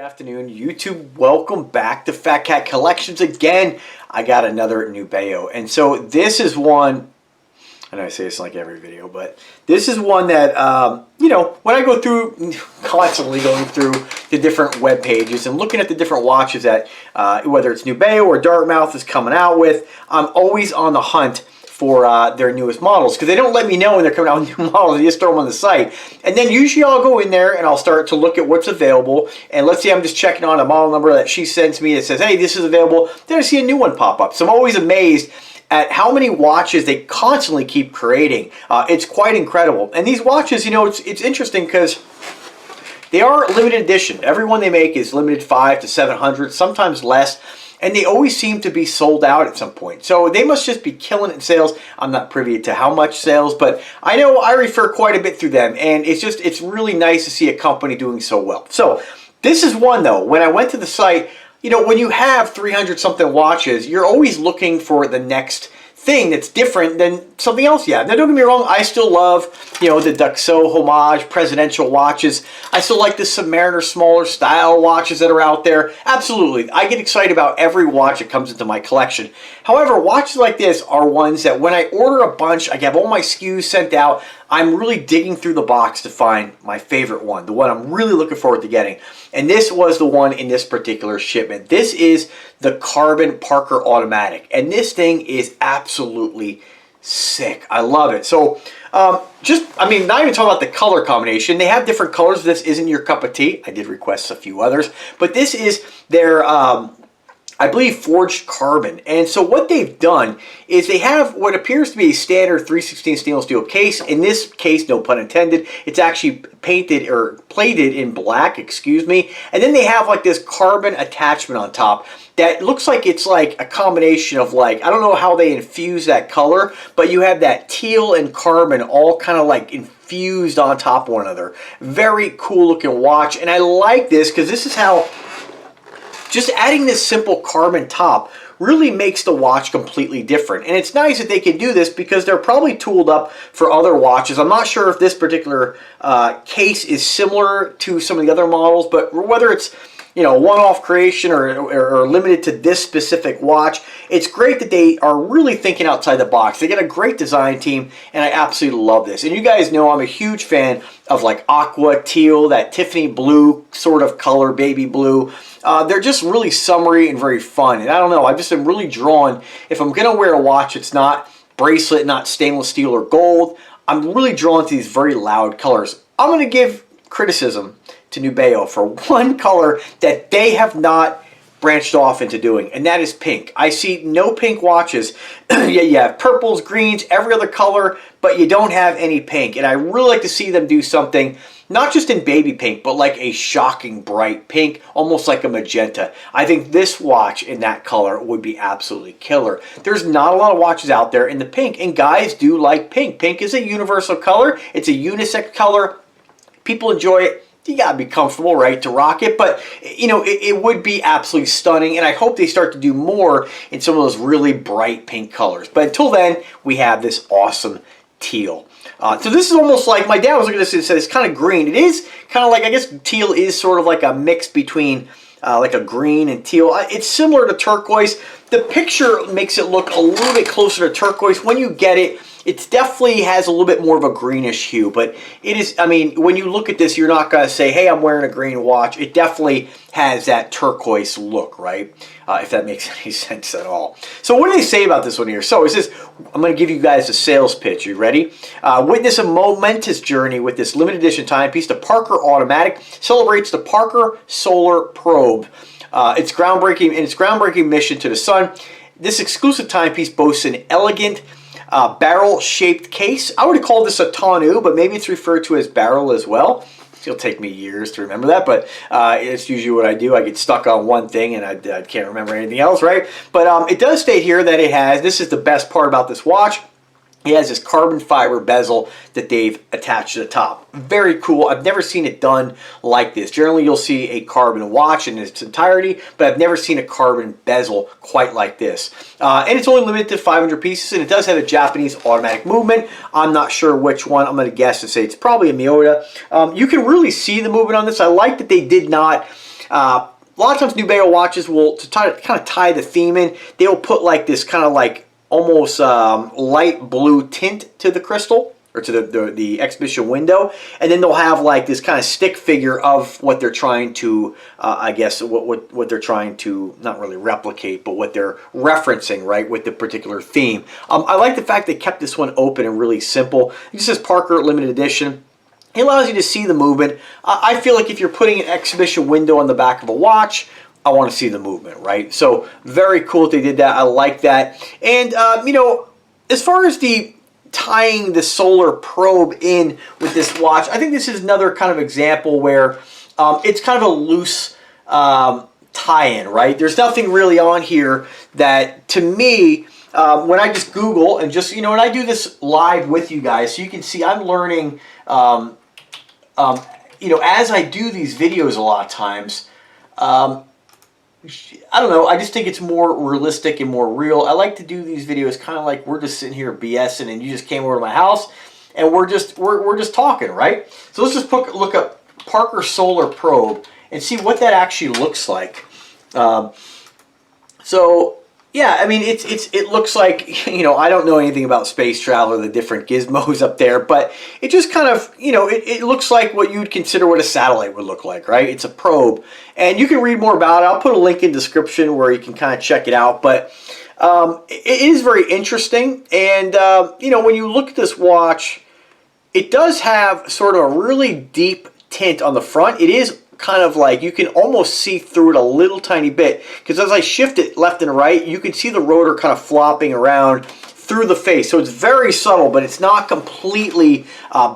Afternoon, YouTube. Welcome back to Fat Cat Collections again. I got another Nubeo, and so this is one. I know I say this like every video, but this is one that when I go through, constantly going through the different web pages and looking at the different watches that whether it's Nubeo or Dartmouth is coming out with, I'm always on the hunt for their newest models, because they don't let me know when they're coming out with new models. They just throw them on the site, and then usually I'll go in there and I'll start to look at what's available. And let's say I'm just checking on a model number that she sends me that says, hey, this is available. Then I see a new one pop up. So I'm always amazed at how many watches they constantly keep creating. It's quite incredible. And these watches, it's interesting because they are limited edition. Every one they make is limited 500 to 700, sometimes less. And they always seem to be sold out at some point. So they must just be killing it in sales. I'm not privy to how much sales, but I know I refer quite a bit through them. And it's really nice to see a company doing so well. So this is one though, when I went to the site, when you have 300 something watches, you're always looking for the next thing that's different than something else you have. Now, don't get me wrong, I still love, the Duxo homage presidential watches. I still like the Submariner smaller style watches that are out there. Absolutely. I get excited about every watch that comes into my collection. However, watches like this are ones that when I order a bunch, I have all my SKUs sent out, I'm really digging through the box to find my favorite one, the one I'm really looking forward to getting. And this was the one in this particular shipment. This is the Carbon Parker Automatic. And this thing is absolutely sick. I love it. So, not even talking about the color combination. They have different colors. This isn't your cup of tea. I did request a few others. But this is their I believe forged carbon. And so what they've done is they have what appears to be a standard 3/16 stainless steel case. In this case, no pun intended, it's actually painted or plated in black, excuse me. And then they have like this carbon attachment on top that looks like it's like a combination of I don't know how they infuse that color, but you have that teal and carbon all kind of like infused on top of one another. Very cool looking watch. And I like this because this is how just adding this simple carbon top really makes the watch completely different. And it's nice that they can do this because they're probably tooled up for other watches. I'm not sure if this particular case is similar to some of the other models, but whether it's one-off creation or limited to this specific watch, it's great that they are really thinking outside the box. They get a great design team, and I absolutely love this. And you guys know I'm a huge fan of like aqua, teal, that Tiffany blue sort of color, baby blue. They're just really summery and very fun. And I don't know, I just am really drawn. If I'm going to wear a watch, it's not bracelet, not stainless steel or gold. I'm really drawn to these very loud colors. I'm going to give criticism to Nubeo for one color that they have not branched off into doing, and that is pink. I see no pink watches. You have purples, greens, every other color, but you don't have any pink. And I really like to see them do something, not just in baby pink, but like a shocking bright pink, almost like a magenta. I think this watch in that color would be absolutely killer. There's not a lot of watches out there in the pink, and guys do like pink. Pink is a universal color. It's a unisex color. People enjoy it. You gotta be comfortable, right, to rock it, but it would be absolutely stunning, and I hope they start to do more in some of those really bright pink colors. But until then, we have this awesome teal. So this is almost like, my dad was looking at this and said it's kind of green. It is kind of like, I guess teal is sort of like a mix between like a green and teal. It's similar to turquoise. The picture makes it look a little bit closer to turquoise. When you get it, it definitely has a little bit more of a greenish hue, but it is, when you look at this, you're not going to say, hey, I'm wearing a green watch. It definitely has that turquoise look, right? If that makes any sense at all. So what do they say about this one here? So it says, I'm going to give you guys a sales pitch. You ready? Witness a momentous journey with this limited edition timepiece. The Parker Automatic celebrates the Parker Solar Probe. Its groundbreaking mission to the sun. This exclusive timepiece boasts an elegant barrel-shaped case. I would have called this a tonneau, but maybe it's referred to as barrel as well. It'll take me years to remember that, but it's usually what I do. I get stuck on one thing and I can't remember anything else, right? But it does state here that it has, this is the best part about this watch, it has this carbon fiber bezel that they've attached to the top. Very cool. I've never seen it done like this. Generally, you'll see a carbon watch in its entirety, but I've never seen a carbon bezel quite like this. And it's only limited to 500 pieces, and it does have a Japanese automatic movement. I'm not sure which one. I'm going to guess and say it's probably a Miyota. You can really see the movement on this. I like that they did not A lot of times Nubeo watches will, to kind of tie the theme in, they will put like this kind of like almost light blue tint to the crystal, or to the exhibition window, and then they'll have like this kind of stick figure of what they're trying to, I guess, what they're trying to, not really replicate, but what they're referencing, right, with the particular theme. I like the fact they kept this one open and really simple. It just says Parker Limited Edition. It allows you to see the movement. I feel like if you're putting an exhibition window on the back of a watch, I want to see the movement, right? So very cool that they did that. I like that. And, you know, as far as the tying the solar probe in with this watch, I think this is another kind of example where it's kind of a loose tie-in, right? There's nothing really on here that, to me, when I just Google and just, you know, and I do this live with you guys, so you can see I'm learning, you know, as I do these videos a lot of times, I don't know, I just think it's more realistic and more real. I like to do these videos kind of like we're just sitting here BSing and you just came over to my house and we're just talking, right? So let's just look up Parker Solar Probe and see what that actually looks like. So yeah, I mean, it looks like, you know, I don't know anything about space travel or the different gizmos up there, but it just kind of, you know, it looks like what you'd consider what a satellite would look like, right? It's a probe, and you can read more about it. I'll put a link in the description where you can kind of check it out, but it is very interesting, and, you know, when you look at this watch, it does have sort of a really deep tint on the front. It is kind of like, you can almost see through it a little tiny bit, because as I shift it left and right, you can see the rotor kind of flopping around through the face. So it's very subtle, but it's not completely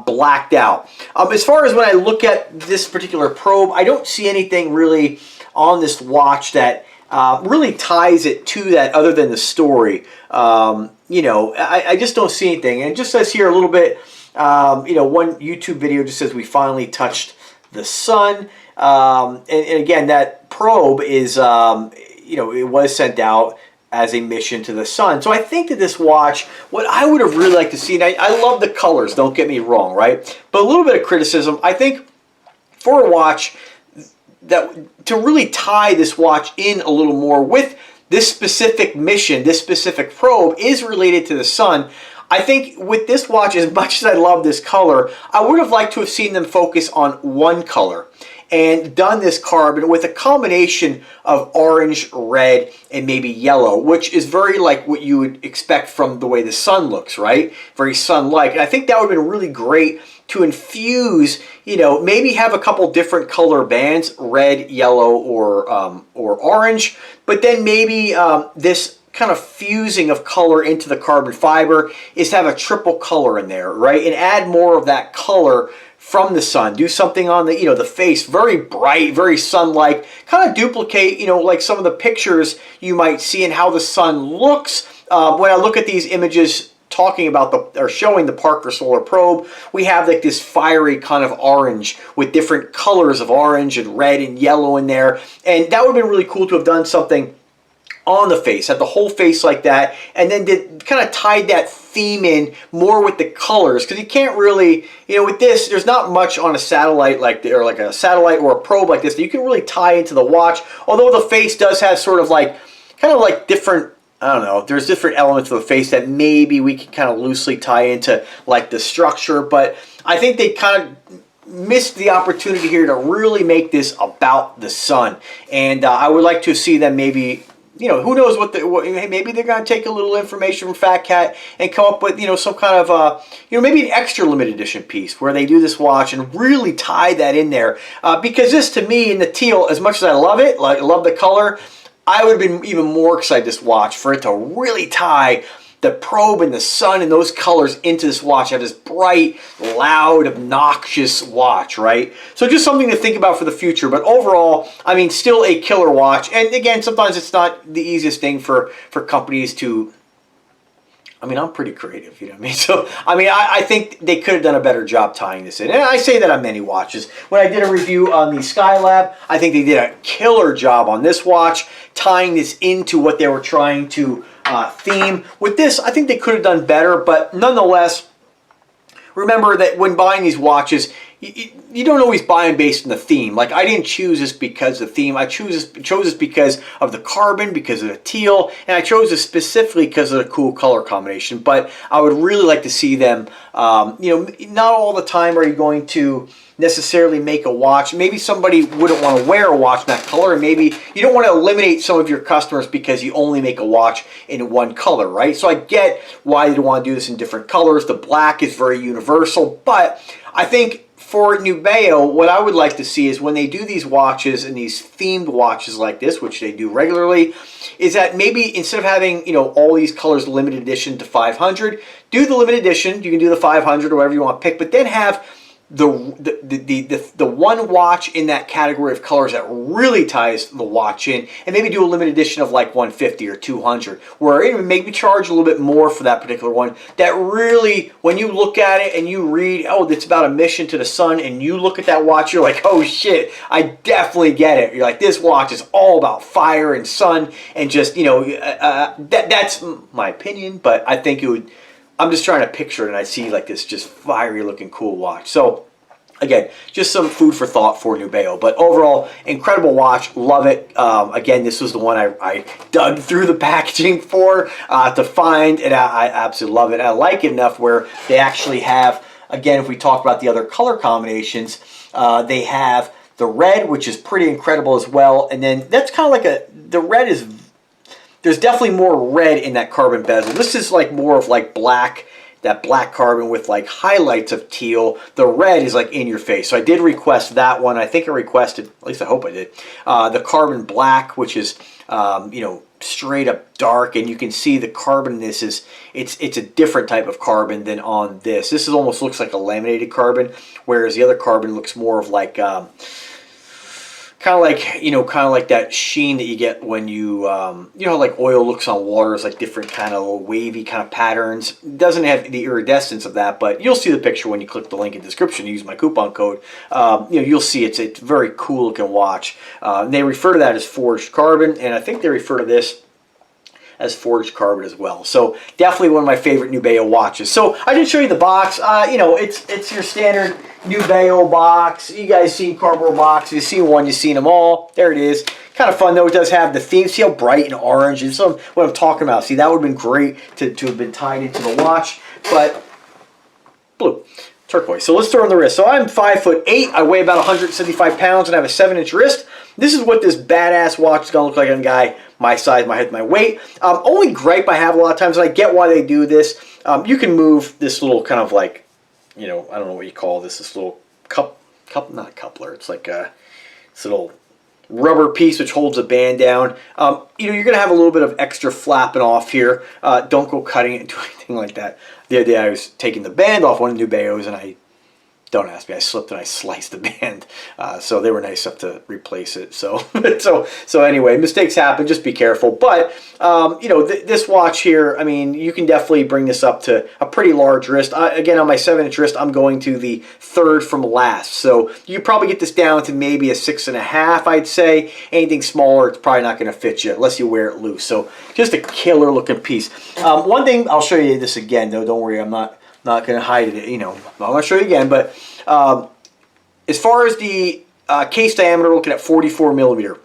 blacked out. As far as when I look at this particular probe, I don't see anything really on this watch that really ties it to that other than the story. You know, I just don't see anything. And it just says here a little bit, you know, one YouTube video just says we finally touched the sun. And again, that probe is, you know, it was sent out as a mission to the sun. So I think that this watch, what I would have really liked to see, and I love the colors, don't get me wrong, right? But a little bit of criticism, I think for a watch, that to really tie this watch in a little more with this specific mission, this specific probe is related to the sun. I think with this watch, as much as I love this color, I would have liked to have seen them focus on one color and done this carbon with a combination of orange, red, and maybe yellow, which is very like what you would expect from the way the sun looks, right? Very sun-like. And I think that would have been really great to infuse, you know, maybe have a couple different color bands, red, yellow, or orange, but then maybe this kind of fusing of color into the carbon fiber is to have a triple color in there, right? And add more of that color from the sun. Do something on the, you know, the face, very bright, very sun-like. Kind of duplicate, you know, like some of the pictures you might see and how the sun looks. When I look at these images talking about or showing the Parker Solar Probe, we have like this fiery kind of orange with different colors of orange and red and yellow in there. And that would have been really cool to have done something on the face, had the whole face like that, and then kind of tied that theme in more with the colors, because you can't really, you know, with this, there's not much on a satellite or like a satellite or a probe like this that you can really tie into the watch, although the face does have sort of like, kind of like different, I don't know, there's different elements of the face that maybe we can kind of loosely tie into like the structure, but I think they kind of missed the opportunity here to really make this about the sun, and I would like to see them maybe, you know, who knows maybe they're going to take a little information from Fat Cat and come up with, you know, some kind of, you know, maybe an extra limited edition piece where they do this watch and really tie that in there. Because this, to me, in the teal, as much as I love it, like love the color, I would have been even more excited this watch for it to really tie the probe and the sun and those colors into this watch. Have this bright, loud, obnoxious watch, right? So just something to think about for the future. But overall, I mean, still a killer watch. And again, sometimes it's not the easiest thing for companies to, I mean, I'm pretty creative, you know what I mean? So, I mean, I think they could have done a better job tying this in. And I say that on many watches. When I did a review on the Skylab, I think they did a killer job on this watch, tying this into what they were trying to theme. With this, I think they could have done better, but nonetheless, remember that when buying these watches, you don't always buy them based on the theme. Like, I didn't choose this because of the theme. I chose this because of the carbon, because of the teal, and I chose this specifically because of the cool color combination. But I would really like to see them, you know, not all the time are you going to necessarily make a watch. Maybe somebody wouldn't want to wear a watch in that color, and maybe you don't want to eliminate some of your customers because you only make a watch in one color, right? So I get why you want to do this in different colors. The black is very universal, but I think for Nubeo, what I would like to see is when they do these watches and these themed watches like this, which they do regularly, is that maybe instead of having, you know, all these colors limited edition to 500, do the limited edition. You can do the 500 or whatever you want to pick, but then have the one watch in that category of colors that really ties the watch in, and maybe do a limited edition of like 150 or 200, where even maybe charge a little bit more for that particular one. That really, when you look at it and you read, oh, it's about a mission to the sun, and you look at that watch, you're like, oh shit, I definitely get it. You're like, this watch is all about fire and sun, and just, you know, that's my opinion, but I think it would. I'm just trying to picture it, and I see like this just fiery looking cool watch. So again, just some food for thought for Nubeo. But overall, incredible watch. Love it. Again, this was the one I dug through the packaging for to find, and I absolutely love it. I like it enough where they actually have, again, if we talk about the other color combinations, they have the red, which is pretty incredible as well. And then that's kind of like the red is, there's definitely more red in that carbon bezel. This is like more of like black, that black carbon with like highlights of teal. The red is like in your face. So I did request that one. I think I requested, at least I hope I did, the carbon black, which is, you know, straight up dark, and you can see the carbon in this is, it's a different type of carbon than on this. This is almost looks like a laminated carbon, whereas the other carbon looks more of like, kind of like, you know, kind of like that sheen that you get when you, you know, like oil looks on water. It's like different kind of little wavy kind of patterns. It doesn't have the iridescence of that, but you'll see the picture when you click the link in the description. Use my coupon code. You know, you'll see it's a very cool looking watch. And they refer to that as forged carbon, and I think they refer to this as forged carbon as well. So definitely one of my favorite Nubeo watches. So I didn't show you the box. You know, it's your standard Nubeo box. You guys seen cardboard box. You've seen one, you've seen them all. There it is. Kind of fun though. It does have the theme. See how bright and orange is what I'm talking about. See, that would have been great to have been tied into the watch, but blue. Turquoise. So let's throw on the wrist. So I'm 5'8". I weigh about 175 pounds and I have a 7-inch wrist. This is what this badass watch is going to look like on a guy my size, my height, my weight. Only gripe I have a lot of times, and I get why they do this. You can move this little kind of like, you know, I don't know what you call this little not a coupler. It's like this little rubber piece which holds the band down. You know, you're going to have a little bit of extra flapping off here. Don't go cutting it into anything like that. The other day I was taking the band off one of the Nubeos, and don't ask me, I slipped and I sliced the band. So they were nice enough to replace it. So so anyway, mistakes happen. Just be careful. But you know, this watch here, I mean, you can definitely bring this up to a pretty large wrist. Again, on my 7-inch wrist, I'm going to the third from last. So you probably get this down to maybe a 6.5, I'd say. Anything smaller, it's probably not going to fit you unless you wear it loose. So just a killer looking piece. One thing, I'll show you this again though. Don't worry, I'm not going to hide it, you know. I'm going to show you again, but as far as the case diameter, we're looking at 44 millimeter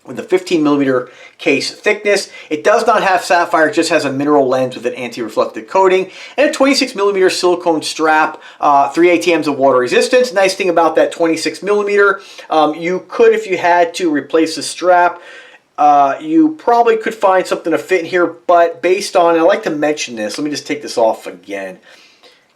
with a 15 millimeter case thickness. It does not have sapphire, it just has a mineral lens with an anti-reflective coating, and a 26 millimeter silicone strap, 3 ATMs of water resistance. Nice thing about that 26 millimeter, you could, if you had to, replace the strap. You probably could find something to fit in here, but based on, I like to mention this, let me just take this off again,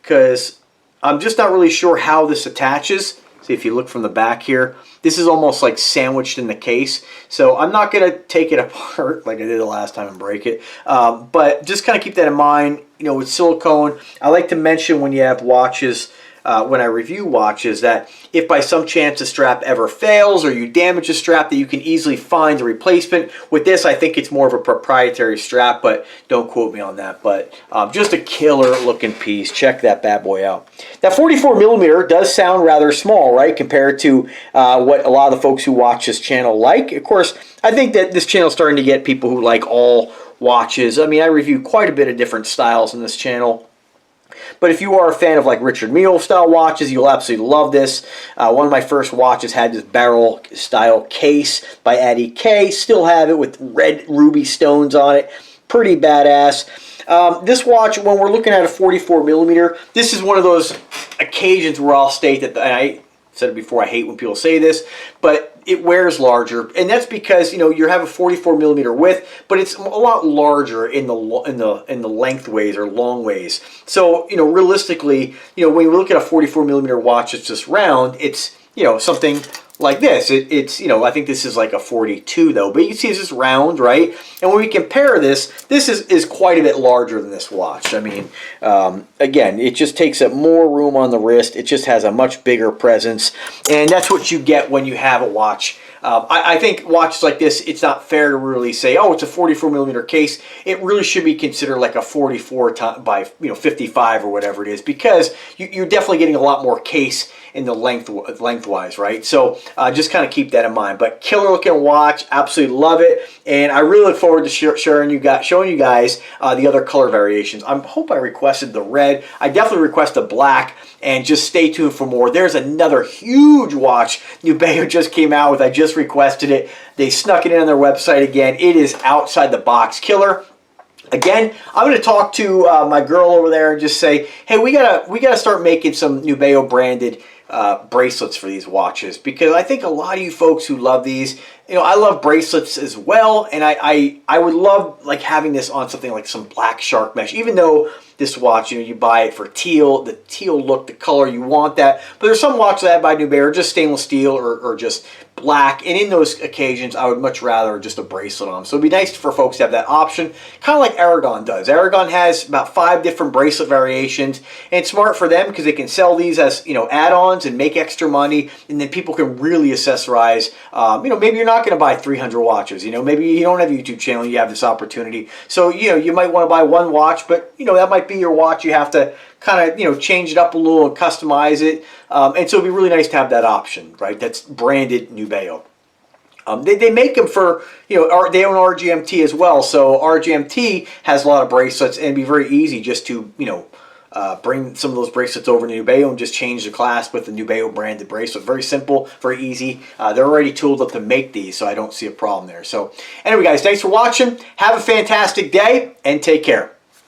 because I'm just not really sure how this attaches. See, if you look from the back here, this is almost like sandwiched in the case. So I'm not going to take it apart like I did the last time and break it. But just kind of keep that in mind. You know, with silicone, I like to mention when you have watches, when I review watches, that if by some chance the strap ever fails or you damage the strap, that you can easily find a replacement. With this, I think it's more of a proprietary strap, but don't quote me on that. But just a killer looking piece. Check that bad boy out. That 44 millimeter does sound rather small, right, compared to what a lot of the folks who watch this channel like. Of course, I think that this channel is starting to get people who like all watches. I mean, I review quite a bit of different styles in this channel. But if you are a fan of like Richard Mille style watches, you'll absolutely love this. One of my first watches had this barrel style case by Addy K. Still have it with red ruby stones on it. Pretty badass. This watch, when we're looking at a 44 millimeter, this is one of those occasions where I'll state that, and I said it before, I hate when people say this, but it wears larger, and that's because you have a 44 millimeter width, but it's a lot larger in the lengthways or long ways. So realistically, when you look at a 44 millimeter watch that's just round, it's something like this. It's I think this is like a 42 though, but you can see it's just round, right? And when we compare this is quite a bit larger than this watch. I mean, again, it just takes up more room on the wrist. It just has a much bigger presence, and that's what you get when you have a watch. I think watches like this, it's not fair to really say, oh, it's a 44 millimeter case. It really should be considered like a 44 by 55 or whatever it is, because you're definitely getting a lot more case in the lengthwise, right? So just kind of keep that in mind. But killer looking watch, absolutely love it, and I really look forward to showing you guys the other color variations. I hope I requested the red. I definitely requested black, and just stay tuned for more. There's another huge watch Nubeo just came out with. I just requested it. They snuck it in on their website again. It is outside the box killer. Again, I'm going to talk to my girl over there and just say, hey, we gotta start making some Nubeo branded bracelets for these watches, because I think a lot of you folks who love these, I love bracelets as well, and I would love like having this on something like some black shark mesh, even though this watch, you buy it for teal, the teal look, the color, you want that. But there's some watches that I buy Nubeo are just stainless steel or just black, and in those occasions I would much rather just a bracelet on them. So it'd be nice for folks to have that option, kind of like Aragon does. Aragon has about 5 different bracelet variations, and it's smart for them because they can sell these as add-ons and make extra money, and then people can really accessorize. Maybe you're not going to buy 300 watches. Maybe you don't have a YouTube channel, you have this opportunity. So you might want to buy one watch, but that might be your watch. You have to kind of change it up a little and customize it, and so it'd be really nice to have that option, right? That's branded Nubeo. They make them for they own RGMT as well, so RGMT has a lot of bracelets, and it'd be very easy just to bring some of those bracelets over to Nubeo and just change the clasp with the Nubeo branded bracelet. Very simple, very easy. They're already tooled up to make these, so I don't see a problem there. So anyway, guys, thanks for watching. Have a fantastic day, and take care.